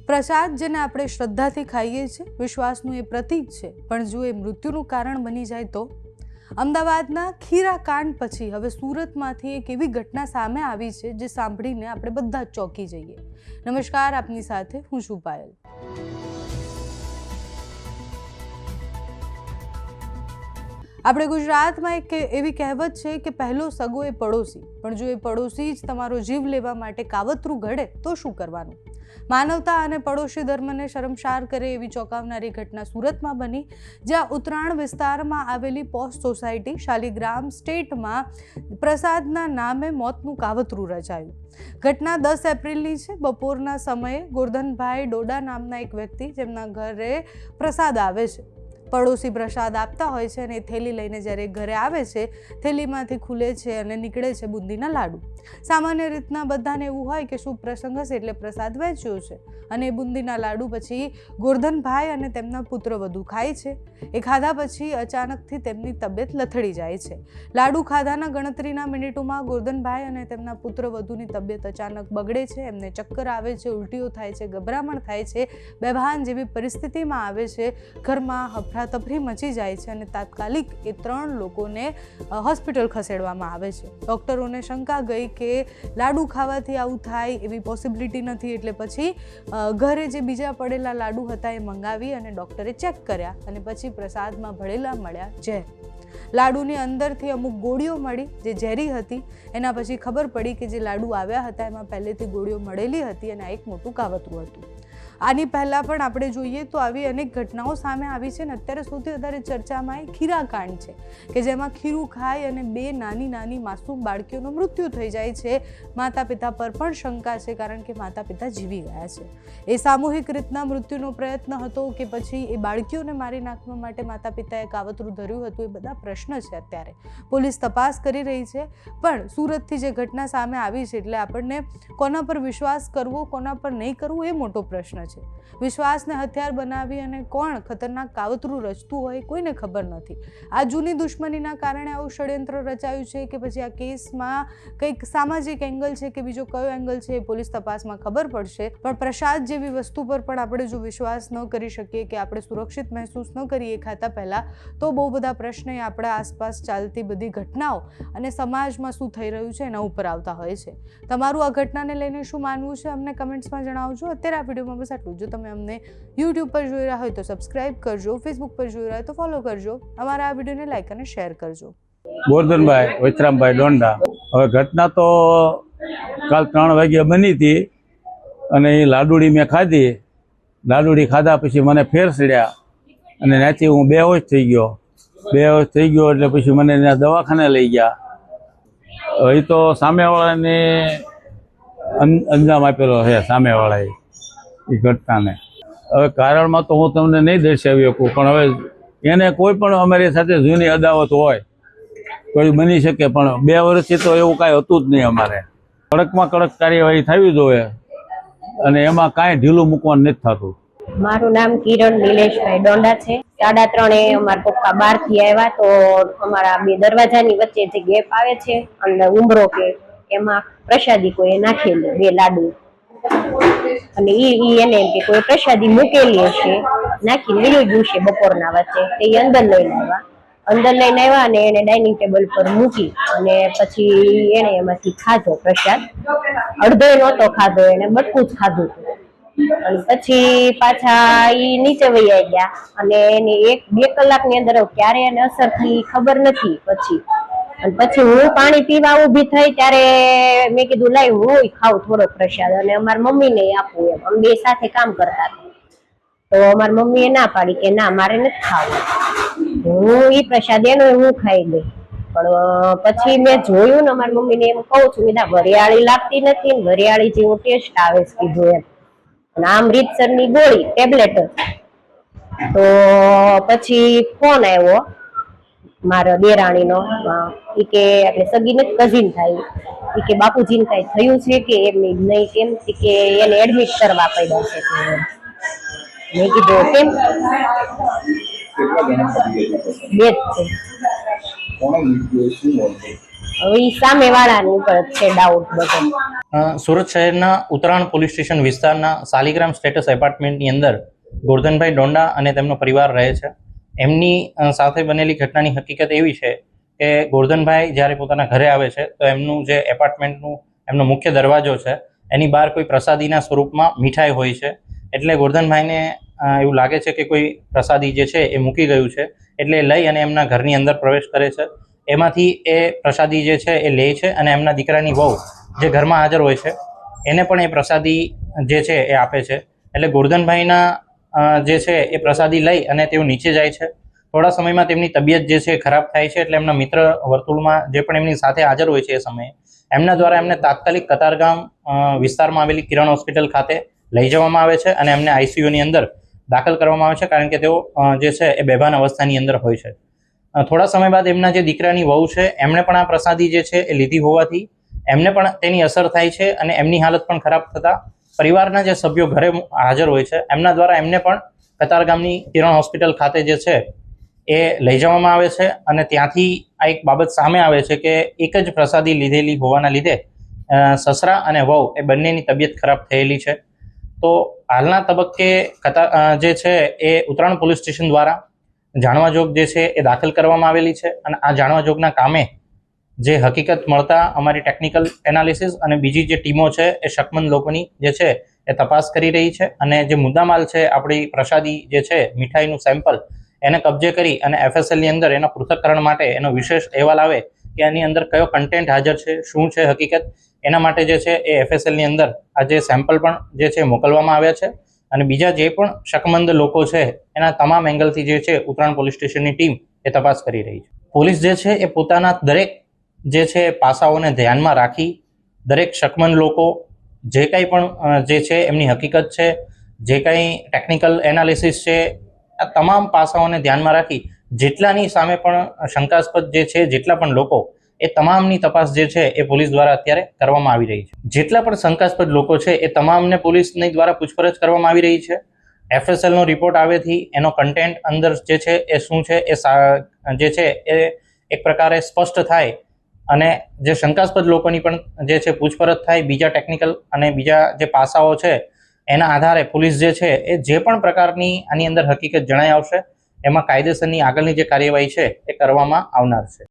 પ્રસાદ જેને આપણે શ્રદ્ધાથી ખાઈએ છીએ, વિશ્વાસનું એ પ્રતીક છે, પણ જો એ મૃત્યુનું કારણ બની જાય તો? અમદાવાદના ખીરા કાંડ પછી હવે સુરતમાંથી એક એવી ઘટના સામે આવી છે જે સાંભળીને આપણે બધા જ ચોંકી જઈએ। નમસ્કાર, આપની સાથે હું છું પાયલ। આપણે ગુજરાતમાં એક એવી કહેવત છે કે પહેલો સગો એ પડોશી, પણ જો એ પડોશી જ તમારો જીવ લેવા માટે કાવતરું ઘડે તો શું કરવાનું? માનવતા અને પડોશી ધર્મને શરમસાર કરે એવી ચોંકાવનારી ઘટના સુરતમાં બની, જ્યાં ઉત્તરાણ વિસ્તારમાં આવેલી પોસ્ટ સોસાયટી શાલિગ્રામ સ્ટેટમાં પ્રસાદના નામે મોતનું કાવતરું રચાયું। ઘટના 10 એપ્રિલની છે। બપોરના સમયે ગોરધનભાઈ ડોડા નામના એક વ્યક્તિ જેમના ઘરે પ્રસાદ આવે છે, પડોશી પ્રસાદ આપતા હોય છે અને થેલી લઈને જ્યારે ઘરે આવે છે, થેલીમાંથી ખુલે છે અને નીકળે છે બુંદીના લાડુ। સામાન્ય રીતના બધાને એવું હોય કે શુભ પ્રસંગ હશે એટલે પ્રસાદ વહેંચ્યો છે, અને એ બુંદીના લાડુ પછી ગોરધનભાઈ અને તેમના પુત્રવધુ ખાય છે। એ ખાધા પછી અચાનકથી તેમની તબિયત લથડી જાય છે। લાડુ ખાધાના ગણતરીના મિનિટોમાં ગોરધનભાઈ અને તેમના પુત્રવધુની તબિયત અચાનક બગડે છે। એમને ચક્કર આવે છે, ઉલટીઓ થાય છે, ગભરામણ થાય છે, બેભાન જેવી પરિસ્થિતિમાં આવે છે। ઘરમાં અફરાતફરી મચી જાય છે અને તાત્કાલિક એ 3 લોકોને હોસ્પિટલ ખસેડવામાં આવે છે। ડૉક્ટરોને શંકા ગઈ કે લાડુ ખાવાથી આવું થાય એવી પોસિબિલિટી નથી, એટલે પછી ઘરે જે બીજા પડેલા લાડુ હતા એ મંગાવી અને ડૉક્ટરે ચેક કર્યા અને પછી પ્રસાદમાં ભળેલા મળ્યા ઝેર। લાડુની અંદરથી અમુક ગોળીઓ મળી જે ઝેરી હતી। એના પછી ખબર પડી કે જે લાડુ આવ્યા હતા એમાં પહેલેથી ગોળીઓ મળેલી હતી અને આ એક મોટું કાવતરું હતું। આની પહેલાં પણ આપણે જોઈએ તો આવી અનેક ઘટનાઓ સામે આવી છે, અને અત્યારે સૌથી વધારે ચર્ચામાં એ ખીરાકાંડ છે કે જેમાં ખીરું ખાઈ અને 2 નાની નાની માસૂમ બાળકીઓનું મૃત્યુ થઈ જાય છે। માતા પિતા પર પણ શંકા છે કારણ કે માતા પિતા જીવી ગયા છે। એ સામૂહિક રીતના મૃત્યુનો પ્રયત્ન હતો કે પછી એ બાળકીઓને મારી નાખવા માટે માતા પિતાએ કાવતરું ધર્યું હતું, એ બધા પ્રશ્ન છે। અત્યારે પોલીસ તપાસ કરી રહી છે, પણ સુરતથી જે ઘટના સામે આવી છે એટલે આપણને કોના પર વિશ્વાસ કરવો, કોના પર નહીં કરવો એ મોટો પ્રશ્ન છે। વિશ્વાસને હથિયાર બનાવી અને કોણ ખતરનાક કાવતરું રચતું હોય કોઈને ખબર નથી। આ જૂની દુશ્મનીના કારણે આવું ષડયંત્ર રચાયું છે કે પછી આ કેસમાં કંઈક સામાજિક એંગલ છે કે બીજો કયો એંગલ છે એ પોલીસ તપાસમાં ખબર પડશે। પણ પ્રસાદ જેવી વસ્તુ પર પણ આપણે જો વિશ્વાસ ન કરી શકીએ કે આપણે સુરક્ષિત મહેસૂસ ન કરીએ ખાતા પહેલાં, તો બહુ બધા પ્રશ્ન એ આપણા આસપાસ ચાલતી બધી ઘટનાઓ અને સમાજમાં શું થઈ રહ્યું છે એના ઉપર આવતા હોય છે। તમારું આ ઘટનાને લઈને શું માનવું છે અમને કમેન્ટ્સમાં જણાવજો। અત્યારે આ વિડીયોમાં બસ આટલું। જો તમે અમને યુટ્યુબ પર જોઈ રહ્યા હોય તો સબસ્ક્રાઇબ કરજો, ફેસબુક પર જોઈ રહ્યા હોય તો ફોલો કરજો, અમારા આ વિડીયોને લાઈક અને શેર કરજો। ગોરધનભાઈ વૈતરામભાઈ ડોંડા। હવે ઘટના તો કાલ 3 વાગ્યે બની હતી અને એ લાડુડી મેં ખાધી। લાડુડી ખાધા પછી મને ફેર ચડ્યા અને ત્યાંથી હું બેહોશ થઈ ગયો। એટલે પછી મને ત્યાં દવાખાને લઈ ગયા। એ તો સામેવાળાને અંજામ આપેલો છે, સામેવાળાએ એ ઘટનાને। હવે કારણમાં તો હું તમને નહીં દર્શાવી શકું, પણ હવે એને કોઈ પણ અમારી સાથે જૂની અદાવત હોય તો એ બની શકે, પણ 2 વર્ષથી તો એવું કાંઈ હતું જ નહીં। અમારે કડકમાં કડક કાર્યવાહી થવી જોઈએ અને એમાં કાંઈ ઢીલું મૂકવાનું નથી થતું। મારું નામ કિરણ નિલેશભાઈ ડોંડા છે। 3:30 અમારા પપ્પા બહારથી આવ્યા તો અમારા 2 દરવાજાની વચ્ચે જે ગેપ આવે છે અંદર ઉંબરો કે એમાં પ્રસાદી કોઈ નાખેલી 2 લાડુ, અને એને એમ કે કોઈ પ્રસાદી મૂકેલી હશે, નાખીને લીલું ગયું છે બપોરના વચ્ચે। તે અંદર લઈને આવ્યા અને એને ડાઇનિંગ ટેબલ પર મૂકી અને પછી એને એમાંથી ખાધો પ્રસાદ। અડધો નહોતો ખાધો, એને બટકું જ ખાધું હતું। અને પછી પાછા એ નીચે વહી ગયા અને એની 1-2 કલાકની અંદર ક્યારે એને અસર થઈ ખબર નથી। પછી હું પાણી પીવા ઊભી થઈ ત્યારે મેં કીધું લાઈ હું ખાઉં થોડો પ્રસાદ અને અમારી મમ્મીને આપું એમ। અમે 2 સાથે કામ કરતા તો અમારી મમ્મીએ ના પાડી કે ના મારે નથી ખાવું। હું એ પ્રસાદ એનો હું ખાઈ ગઈ, પણ પછી મેં જોયું ને અમારી મમ્મીને એમ કહું છું કે વરિયાળી લાગતી નથી ને વરિયાળી જેવો ટેસ્ટ આવે છે કીધું એમ, અને આમ રીતસરની ગોળી ટેબ્લેટ। તો પછી ફોન આવ્યો મારા દેરાણીનો, એ કે એટલે સગી નથી કઝિન થાય, એ કે બાપુજીને કાંઈ થયું છે કે એમ નહીં, કેમ કે એને એડમિટ કરવા પડ્યા છે। મેં કીધું કેમ? 2 જ છે। હવે ઈ સામેવાળાની ઉપર જ છે ડાઉટ બધો. સુરત શહેરના ઉત્તરાયણ પોલીસ સ્ટેશન વિસ્તારના શાલિગ્રામ સ્ટેટસ એપાર્ટમેન્ટની અંદર ગોરધનભાઈ ડોંડા અને તેમનો પરિવાર રહે છે. એમની સાથે બનેલી ઘટનાની હકીકત એવી છે કે ગોરધનભાઈ જ્યારે પોતાના ઘરે આવે છે તો એમનું જે એપાર્ટમેન્ટનું એમનો મુખ્ય દરવાજો છે એની બહાર કોઈ પ્રસાદીના સ્વરૂપમાં મીઠાઈ હોય છે. એટલે ગોરધનભાઈને એવું લાગે છે કે કોઈ પ્રસાદી જે છે એ મૂકી ગયું છે, એટલે લઈ અને એમના ઘરની અંદર પ્રવેશ કરે છે. એમાંથી એ પ્રસાદી જે છે એ લે છે અને એમના દીકરાની વહુ જે ઘરમાં હાજર હોય છે એને પણ એ પ્રસાદી જે છે એ આપે છે. એટલે ગોરધનભાઈના જે છે એ પ્રસાદી લઈ અને તેઓ નીચે જાય છે. થોડા સમયમાં તેમની તબિયત જે છે ખરાબ થાય છે. એટલે એમના મિત્ર વર્તુળમાં જે પણ એમની સાથે હાજર હોય છે એ સમયે એમના દ્વારા એમને તાત્કાલિક કતારગામ વિસ્તારમાં આવેલી કિરણ હોસ્પિટલ ખાતે લઈ જવામાં આવે છે અને એમને આઈસીયુની અંદર દાખલ કરવામાં આવે છે, કારણ કે તેઓ જે છે એ બેભાન અવસ્થાની અંદર હોય છે. થોડા સમય બાદ એમના જે દીકરાની વહુ છે એમણે પણ આ પ્રસાદી જે છે એ લીધી હોવાથી એમને પણ તેની અસર થાય છે અને એમની હાલત પણ ખરાબ થતાં પરિવારના જે સભ્યો ઘરે હાજર હોય છે એમના દ્વારા એમને પણ કતારગામની કિરણ હોસ્પિટલ ખાતે જે છે એ લઈ જવામાં આવે છે. અને ત્યાંથી આ એક બાબત સામે આવે છે કે એક જ પ્રસાદી લીધેલી હોવાના લીધે સસરા અને વહુ એ બંનેની તબિયત ખરાબ થયેલી છે. તો હાલના તબક્કે જે છે એ ઉત્તરાયણ પોલીસ સ્ટેશન દ્વારા જાણવાજોગ જે છે એ દાખલ કરવામાં આવેલી છે. અને આ જાણવાજોગના કામે જે હકીકત મળતા અમારી ટેકનિકલ એનાલિસિસ અને બીજી જે ટીમો છે એ શકમંદ લોકોની જે છે એ તપાસ કરી રહી છે. અને જે મુદ્દામાલ છે આપણી પ્રસાદી જે છે મીઠાઈનું સેમ્પલ એને કબજે કરી અને એફએસએલની અંદર એના પૃથ્થકરણ માટે એનો વિશેષ અહેવાલ આવે કે એની અંદર કયો કન્ટેન્ટ હાજર છે, શું છે હકીકત, એના માટે જે છે એ એફએસએલની અંદર આ જે સેમ્પલ પણ જે છે મોકલવામાં આવ્યા છે. અને બીજા જે પણ શકમંદ લોકો છે એના તમામ એંગલથી જે છે ઉત્તરાયણ પોલીસ સ્ટેશનની ટીમ એ તપાસ કરી રહી છે. પોલીસ જે છે એ પોતાના દરેક જે છે પાસાઓને ધ્યાનમાં રાખી દરેક શકમંદ લોકો જે કંઈ પણ જે છે એમની હકીકત છે, જે કંઈ ટેકનિકલ એનાલિસિસ છે, આ તમામ પાસાઓને ધ્યાનમાં રાખી જેટલાની સામે પણ શંકાસ્પદ જે છે જેટલા પણ લોકો એ તમામની તપાસ જે છે એ પોલીસ દ્વારા અત્યારે કરવામાં આવી રહી છે. જેટલા પણ શંકાસ્પદ લોકો છે એ તમામને પોલીસની દ્વારા પૂછપરછ કરવામાં આવી રહી છે. એફએસએલનો રિપોર્ટ આવેથી એનો કન્ટેન્ટ અંદર જે છે એ શું છે એ જે છે એ એક પ્રકારે સ્પષ્ટ થાય અને જે શંકાસ્પદ લોકોની પણ જે છે પૂછપરછ થાય. બીજા ટેકનિકલ અને બીજા જે પાસાઓ છે એના આધારે પોલીસ જે છે એ જે પણ પ્રકારની આની અંદર હકીકત જણાઈ આવશે એમાં કાયદેસરની આગળની જે કાર્યવાહી છે એ કરવામાં આવનાર છે.